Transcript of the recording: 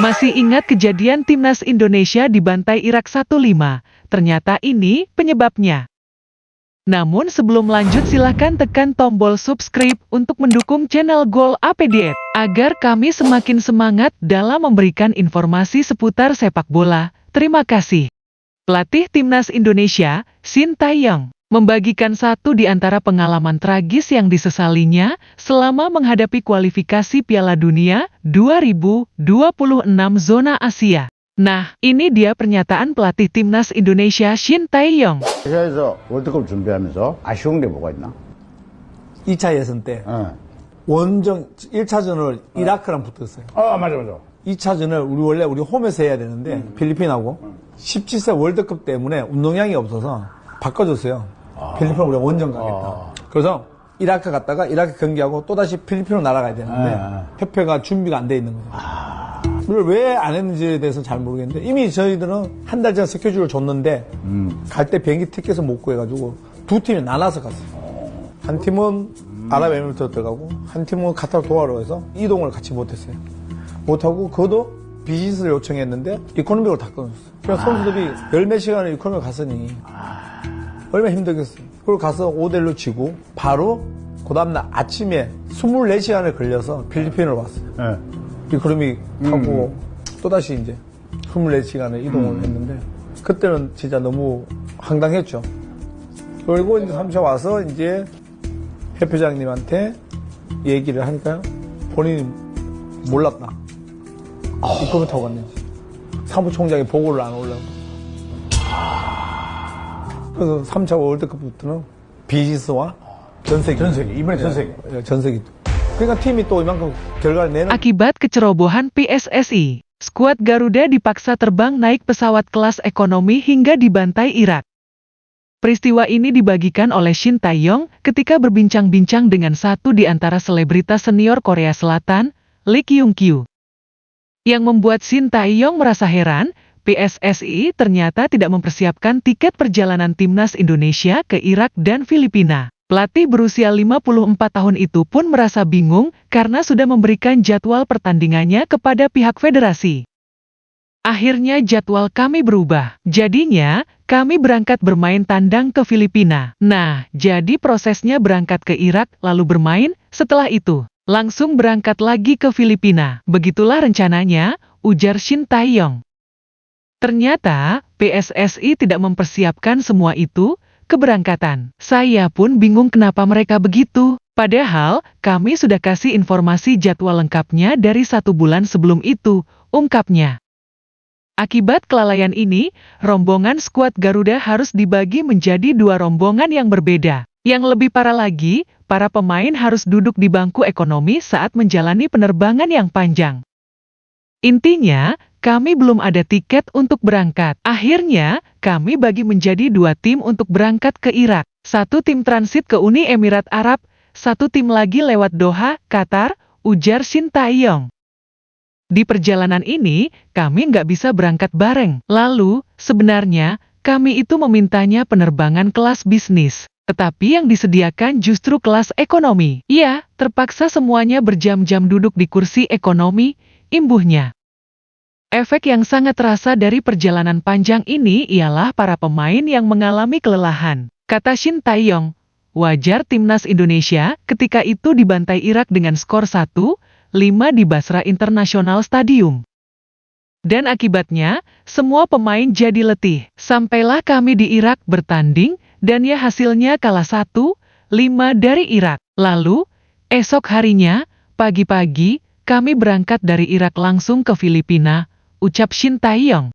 Masih ingat kejadian timnas Indonesia dibantai Irak 1-5? Ternyata ini penyebabnya. Namun sebelum lanjut silahkan tekan tombol subscribe untuk mendukung channel Gol APDet, agar kami semakin semangat dalam memberikan informasi seputar sepak bola. Terima kasih. Pelatih timnas Indonesia, Shin Tae-yong, membagikan satu di antara pengalaman tragis yang disesalinya selama menghadapi kualifikasi Piala Dunia 2026 zona Asia. Nah, ini dia pernyataan pelatih timnas Indonesia Shin Tae-yong. 아시아에서 월드컵 준비하면서 아쉬운 게 뭐가 있나? 2차 예선 때 원정 1차전을 이라크랑 붙었어요. 맞아. 2차전을 원래 우리 홈에서 해야 되는데 필리핀하고 17세 월드컵 때문에 운동량이 없어서 바꿔줬어요. 필리핀 우리가 원정 가겠다. 그래서 이라크 갔다가 이라크 경기하고 또다시 필리핀으로 날아가야 되는데 협회가 준비가 안 돼 있는 거죠. 그걸 왜 안 했는지에 대해서 잘 모르겠는데 이미 저희들은 한 달 전 스케줄을 줬는데 갈 때 비행기 티켓을 못 구해가지고 두 팀이 나눠서 갔어요. 한 팀은 아랍에미리트로 들어가고 한 팀은 카타르 도하로 해서 이동을 같이 못했어요. 못하고 그것도 비즈니스를 요청했는데 이코노미로 다 끊었어요. 그래서 선수들이 열 몇 시간을 이코노미로 갔으니 얼마나 힘들겠어요. 그리고 가서 5대1로 지고 바로 그 다음날 아침에 24시간을 걸려서 필리핀으로 왔어요. 이코노미 타고 또다시 이제 24시간을 이동을 했는데 그때는 진짜 너무 황당했죠. 그리고 이제 3차 와서 이제 협회장님한테 얘기를 하니까 본인이 몰랐다. 이코노미 타고 갔는지. 사무총장이 보고를 안 올라고. 그래서 3차 월드컵부터는 비즈니스와 전세기. 이번에 전세기. 전세기. 그러니까 팀이 또 이만큼 결과를 내는. Akibat kecerobohan PSSI, skuad Garuda dipaksa terbang naik pesawat kelas ekonomi hingga dibantai Irak. Peristiwa ini dibagikan oleh Shin Tae-yong ketika berbincang-bincang dengan satu di antara selebritas senior Korea Selatan, Lee Kyung-kyu. Yang membuat Shin Tae-yong merasa heran, PSSI ternyata tidak mempersiapkan tiket perjalanan timnas Indonesia ke Irak dan Filipina. Pelatih berusia 54 tahun itu pun merasa bingung karena sudah memberikan jadwal pertandingannya kepada pihak federasi. Akhirnya jadwal kami berubah. Jadinya, kami berangkat bermain tandang ke Filipina. Nah, jadi prosesnya berangkat ke Irak lalu bermain, setelah itu langsung berangkat lagi ke Filipina. Begitulah rencananya, ujar Shin Tae-yong. Ternyata, PSSI tidak mempersiapkan semua itu, keberangkatan. Saya pun bingung kenapa mereka begitu. Padahal, kami sudah kasih informasi jadwal lengkapnya dari 1 bulan sebelum itu, ungkapnya. Akibat kelalaian ini, rombongan skuad Garuda harus dibagi menjadi 2 rombongan yang berbeda. Yang lebih parah lagi, para pemain harus duduk di bangku ekonomi saat menjalani penerbangan yang panjang. Intinya, kami belum ada tiket untuk berangkat. Akhirnya, kami bagi menjadi 2 tim untuk berangkat ke Irak. 1 tim transit ke Uni Emirat Arab, 1 tim lagi lewat Doha, Qatar, ujar Shin Tae-yong. Di perjalanan ini, kami nggak bisa berangkat bareng. Lalu, sebenarnya, kami itu memintanya penerbangan kelas bisnis. Tetapi yang disediakan justru kelas ekonomi. Iya, terpaksa semuanya berjam-jam duduk di kursi ekonomi, imbuhnya. Efek yang sangat terasa dari perjalanan panjang ini ialah para pemain yang mengalami kelelahan. Kata Shin Tae-yong, wajar timnas Indonesia ketika itu dibantai Irak dengan skor 1-5 di Basra International Stadium. Dan akibatnya, semua pemain jadi letih. Sampailah kami di Irak bertanding, dan ya hasilnya kalah 1-5 dari Irak. Lalu, esok harinya, pagi-pagi, kami berangkat dari Irak langsung ke Filipina, ucap Shin Tae-yong.